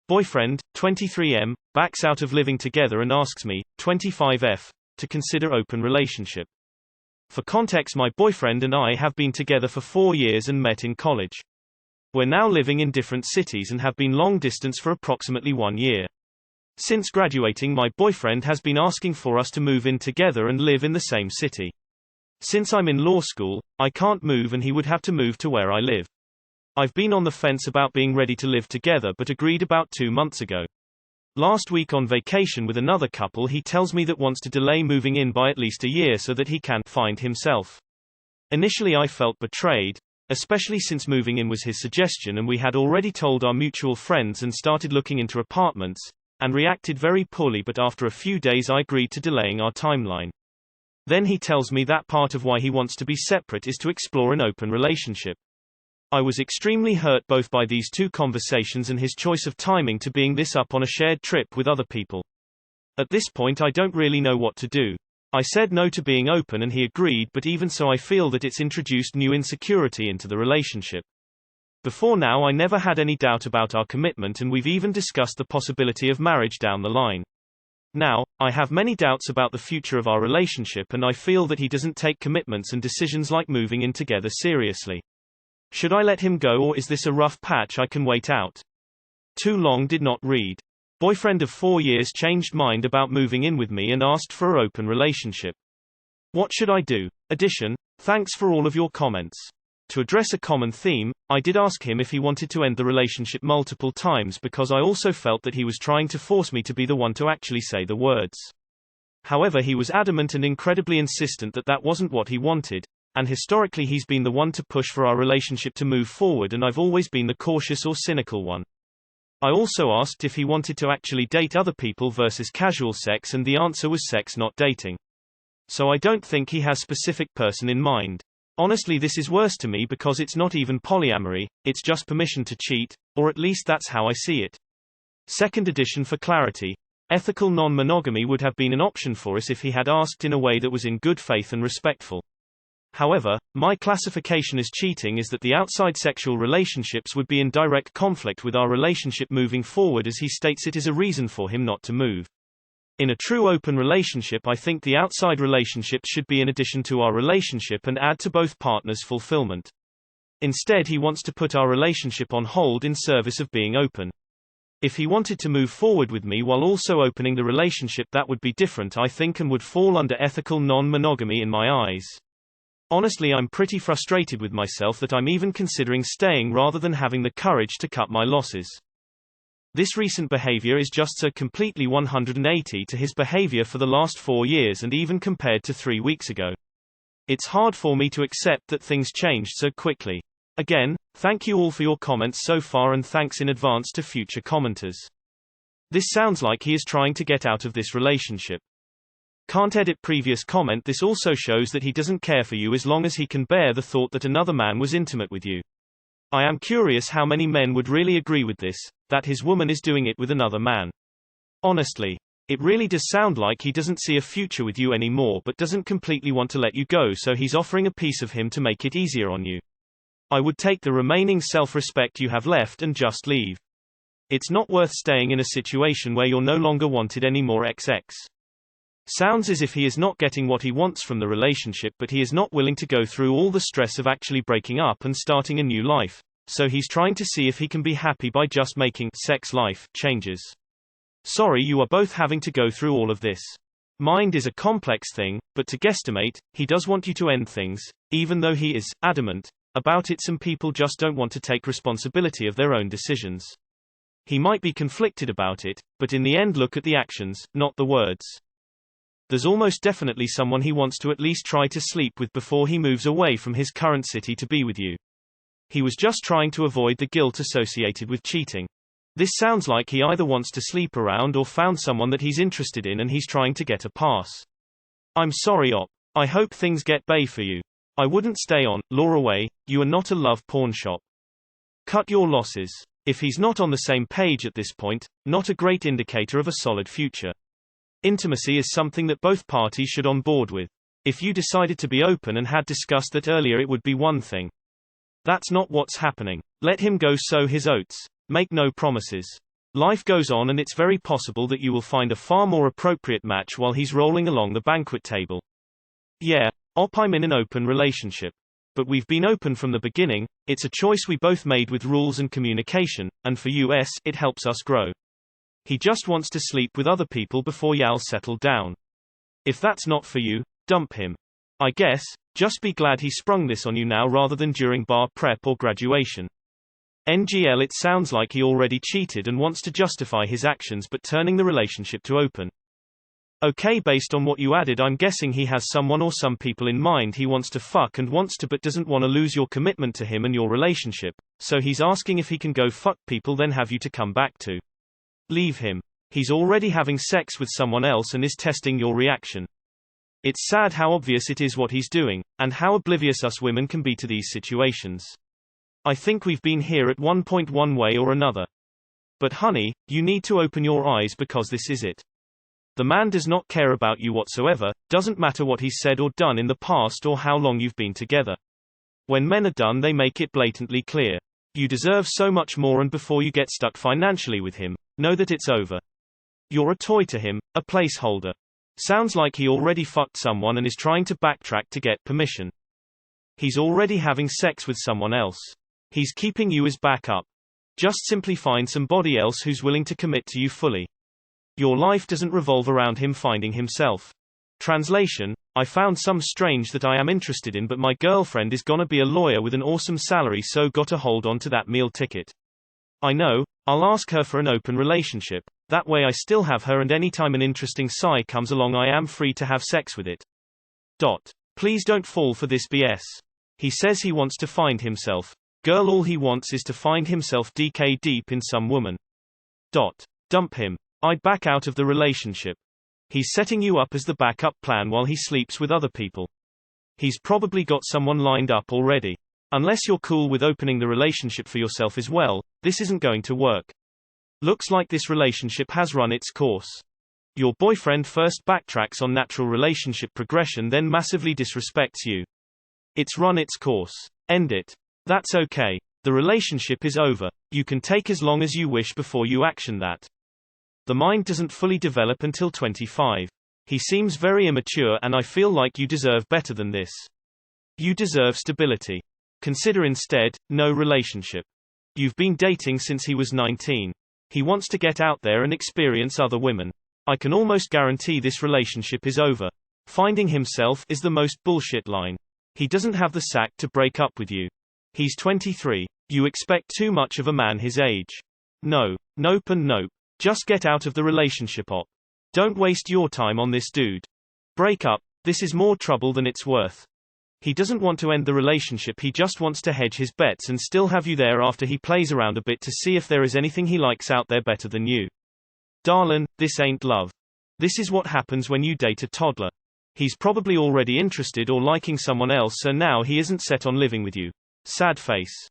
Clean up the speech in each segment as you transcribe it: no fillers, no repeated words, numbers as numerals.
Boyfriend, 23M, backs out of living together and asks me, 25F, to consider open relationship. For context, my boyfriend and I have been together for 4 years and met in college. We're now living in different cities and have been long distance for approximately 1 year. Since graduating, my boyfriend has been asking for us to move in together and live in the same city. Since I'm in law school, I can't move and he would have to move to where I live. I've been on the fence about being ready to live together but agreed about 2 months ago. Last week on vacation with another couple, he tells me that wants to delay moving in by at least a year so that he can find himself. Initially I felt betrayed, especially since moving in was his suggestion and we had already told our mutual friends and started looking into apartments, and reacted very poorly, but after a few days I agreed to delaying our timeline. Then he tells me that part of why he wants to be separate is to explore an open relationship. I was extremely hurt both by these two conversations and his choice of timing to being this up on a shared trip with other people. At this point I don't really know what to do. I said no to being open and he agreed, but even so I feel that it's introduced new insecurity into the relationship. Before now I never had any doubt about our commitment and we've even discussed the possibility of marriage down the line. Now, I have many doubts about the future of our relationship and I feel that he doesn't take commitments and decisions like moving in together seriously. Should I let him go, or is this a rough patch I can wait out? Too long did not read. Boyfriend of 4 years changed mind about moving in with me and asked for an open relationship. What should I do? Addition, thanks for all of your comments. To address a common theme, I did ask him if he wanted to end the relationship multiple times because I also felt that he was trying to force me to be the one to actually say the words. However, he was adamant and incredibly insistent that that wasn't what he wanted. And historically he's been the one to push for our relationship to move forward and I've always been the cautious or cynical one. I also asked if he wanted to actually date other people versus casual sex and the answer was sex, not dating. So I don't think he has a specific person in mind. Honestly, this is worse to me because it's not even polyamory, it's just permission to cheat, or at least that's how I see it. Second edition for clarity. Ethical non-monogamy would have been an option for us if he had asked in a way that was in good faith and respectful. However, my classification as cheating is that the outside sexual relationships would be in direct conflict with our relationship moving forward, as he states it is a reason for him not to move. In a true open relationship, I think the outside relationships should be in addition to our relationship and add to both partners' fulfillment. Instead, he wants to put our relationship on hold in service of being open. If he wanted to move forward with me while also opening the relationship, that would be different, I think, and would fall under ethical non-monogamy in my eyes. Honestly, I'm pretty frustrated with myself that I'm even considering staying rather than having the courage to cut my losses. This recent behavior is just so completely 180 to his behavior for the last 4 years and even compared to 3 weeks ago. It's hard for me to accept that things changed so quickly. Again, thank you all for your comments so far and thanks in advance to future commenters. This sounds like he is trying to get out of this relationship. Can't edit previous comment. This also shows that he doesn't care for you as long as he can bear the thought that another man was intimate with you. I am curious how many men would really agree with this, that his woman is doing it with another man. Honestly, it really does sound like he doesn't see a future with you anymore but doesn't completely want to let you go, so he's offering a piece of him to make it easier on you. I would take the remaining self-respect you have left and just leave. It's not worth staying in a situation where you're no longer wanted anymore. XX. Sounds as if he is not getting what he wants from the relationship, but he is not willing to go through all the stress of actually breaking up and starting a new life, so he's trying to see if he can be happy by just making sex life changes. Sorry you are both having to go through all of this. Mind is a complex thing, but to guesstimate, he does want you to end things, even though he is adamant about it. Some people just don't want to take responsibility of their own decisions. He might be conflicted about it, but in the end look at the actions, not the words. There's almost definitely someone he wants to at least try to sleep with before he moves away from his current city to be with you. He was just trying to avoid the guilt associated with cheating. This sounds like he either wants to sleep around or found someone that he's interested in and he's trying to get a pass. I'm sorry op. I hope things get bay for you. I wouldn't stay on, lure away, you are not a love pawn shop. Cut your losses. If he's not on the same page at this point, not a great indicator of a solid future. Intimacy is something that both parties should on board with. If you decided to be open and had discussed that earlier, it would be one thing. That's not what's happening. Let him go sow his oats. Make no promises. Life goes on and it's very possible that you will find a far more appropriate match while he's rolling along the banquet table. Yeah, I'm in an open relationship. But we've been open from the beginning, it's a choice we both made with rules and communication, and for us, it helps us grow. He just wants to sleep with other people before y'all settle down. If that's not for you, dump him. I guess, just be glad he sprung this on you now rather than during bar prep or graduation. NGL It sounds like he already cheated and wants to justify his actions but turning the relationship to open. Okay, based on what you added, I'm guessing he has someone or some people in mind he wants to fuck and wants to but doesn't want to lose your commitment to him and your relationship, so he's asking if he can go fuck people then have you to come back to. Leave him. He's already having sex with someone else and is testing your reaction. It's sad how obvious it is what he's doing, and how oblivious us women can be to these situations. I think we've been here at one point one way or another. But honey, you need to open your eyes because this is it. The man does not care about you whatsoever, doesn't matter what he's said or done in the past or how long you've been together. When men are done they make it blatantly clear. You deserve so much more, and before you get stuck financially with him, know that it's over. You're a toy to him, a placeholder. Sounds like he already fucked someone and is trying to backtrack to get permission. He's already having sex with someone else. He's keeping you as backup. Just simply find somebody else who's willing to commit to you fully. Your life doesn't revolve around him finding himself. Translation: I found some strange that I am interested in, but my girlfriend is gonna be a lawyer with an awesome salary, so gotta hold on to that meal ticket. I know, I'll ask her for an open relationship, that way I still have her and anytime an interesting sigh comes along I am free to have sex with it. Please don't fall for this BS. He says he wants to find himself. Girl, all he wants is to find himself DK deep in some woman. Dump him. I'd back out of the relationship. He's setting you up as the backup plan while he sleeps with other people. He's probably got someone lined up already. Unless you're cool with opening the relationship for yourself as well, this isn't going to work. Looks like this relationship has run its course. Your boyfriend first backtracks on natural relationship progression, then massively disrespects you. It's run its course. End it. That's okay. The relationship is over. You can take as long as you wish before you action that. The mind doesn't fully develop until 25. He seems very immature and I feel like you deserve better than this. You deserve stability. Consider instead, no relationship. You've been dating since he was 19. He wants to get out there and experience other women. I can almost guarantee this relationship is over. Finding himself is the most bullshit line. He doesn't have the sack to break up with you. He's 23. You expect too much of a man his age. No. Nope and nope. Just get out of the relationship op. Don't waste your time on this dude. Break up. This is more trouble than it's worth. He doesn't want to end the relationship, he just wants to hedge his bets and still have you there after he plays around a bit to see if there is anything he likes out there better than you. Darlin', this ain't love. This is what happens when you date a toddler. He's probably already interested or liking someone else, so now he isn't set on living with you. Sad face.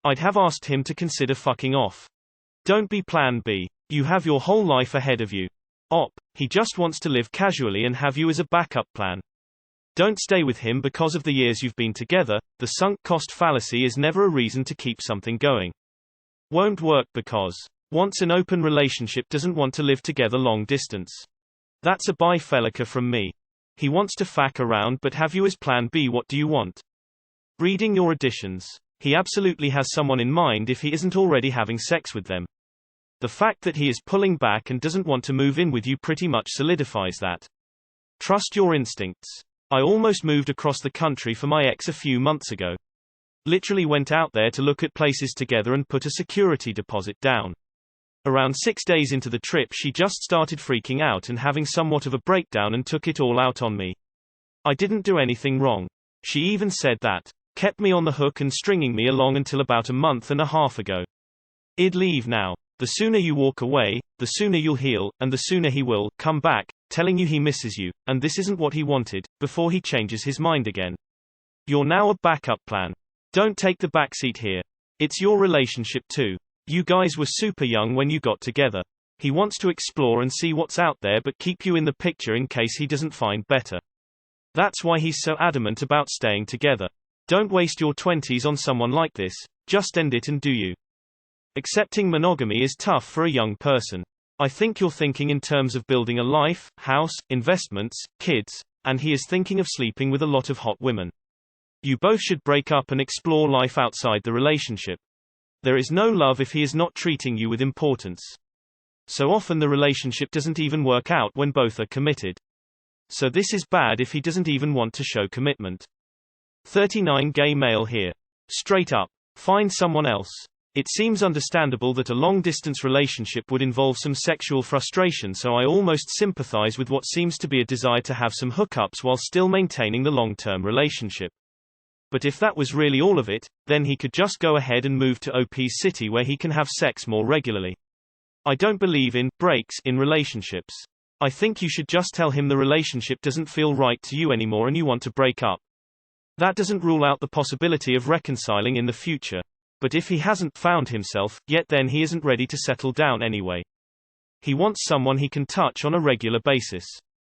I'd have asked him to consider fucking off. Don't be plan B. You have your whole life ahead of you. He just wants to live casually and have you as a backup plan. Don't stay with him because of the years you've been together. The sunk cost fallacy is never a reason to keep something going. Won't work because wants an open relationship, doesn't want to live together long distance. That's a bye felica from me. He wants to fuck around but have you as plan B. What do you want? Reading your additions. He absolutely has someone in mind if he isn't already having sex with them. The fact that he is pulling back and doesn't want to move in with you pretty much solidifies that. Trust your instincts. I almost moved across the country for my ex a few months ago. Literally went out there to look at places together and put a security deposit down. Around 6 days into the trip she just started freaking out and having somewhat of a breakdown and took it all out on me. I didn't do anything wrong. She even said that. Kept me on the hook and stringing me along until about a month and a half ago. I'd leave now. The sooner you walk away, the sooner you'll heal, and the sooner he will come back, telling you he misses you, and this isn't what he wanted, before he changes his mind again. You're now a backup plan. Don't take the backseat here. It's your relationship too. You guys were super young when you got together. He wants to explore and see what's out there but keep you in the picture in case he doesn't find better. That's why he's so adamant about staying together. Don't waste your 20s on someone like this, just end it and do you. Accepting monogamy is tough for a young person. I think you're thinking in terms of building a life, house, investments, kids, and he is thinking of sleeping with a lot of hot women. You both should break up and explore life outside the relationship. There is no love if he is not treating you with importance. So often the relationship doesn't even work out when both are committed. So this is bad if he doesn't even want to show commitment. 39 Gay male here. Straight up. Find someone else. It seems understandable that a long-distance relationship would involve some sexual frustration, so I almost sympathize with what seems to be a desire to have some hookups while still maintaining the long-term relationship. But if that was really all of it, then he could just go ahead and move to OP's city where he can have sex more regularly. I don't believe in breaks in relationships. I think you should just tell him the relationship doesn't feel right to you anymore and you want to break up. That doesn't rule out the possibility of reconciling in the future. But if he hasn't found himself yet, then he isn't ready to settle down anyway. He wants someone he can touch on a regular basis.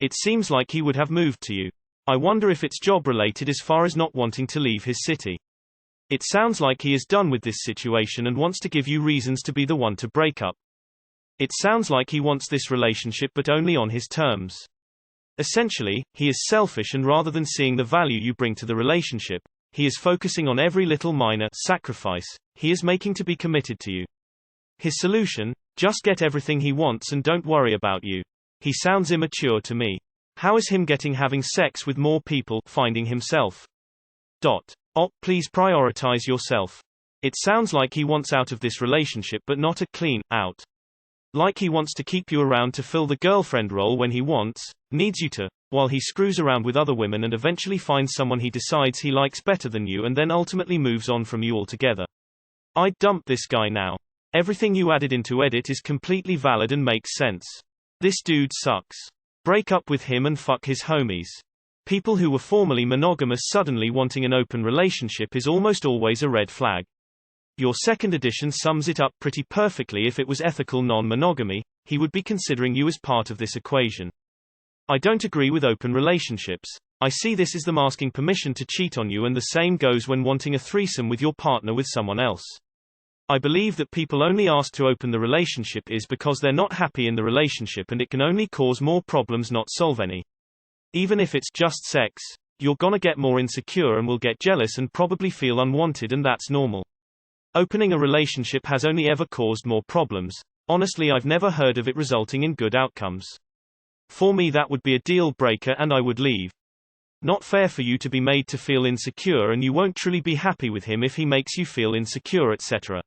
It seems like he would have moved to you. I wonder if it's job-related as far as not wanting to leave his city. It sounds like he is done with this situation and wants to give you reasons to be the one to break up. It sounds like he wants this relationship but only on his terms. Essentially, he is selfish, and rather than seeing the value you bring to the relationship, he is focusing on every little minor sacrifice he is making to be committed to you. His solution? Just get everything he wants and don't worry about you. He sounds immature to me. How is him having sex with more people finding himself? Please prioritize yourself. It sounds like he wants out of this relationship but not a clean out. Like he wants to keep you around to fill the girlfriend role when he needs you to, while he screws around with other women and eventually finds someone he decides he likes better than you and then ultimately moves on from you altogether. I'd dump this guy now. Everything you added into edit is completely valid and makes sense. This dude sucks. Break up with him and fuck his homies. People who were formerly monogamous suddenly wanting an open relationship is almost always a red flag. Your second edition sums it up pretty perfectly. If it was ethical non-monogamy, he would be considering you as part of this equation. I don't agree with open relationships. I see this as them asking permission to cheat on you, and the same goes when wanting a threesome with your partner with someone else. I believe that people only ask to open the relationship is because they're not happy in the relationship, and it can only cause more problems, not solve any. Even if it's just sex, you're gonna get more insecure and will get jealous and probably feel unwanted, and that's normal. Opening a relationship has only ever caused more problems. Honestly, I've never heard of it resulting in good outcomes. For me, that would be a deal breaker and I would leave. Not fair for you to be made to feel insecure, and you won't truly be happy with him if he makes you feel insecure, etc.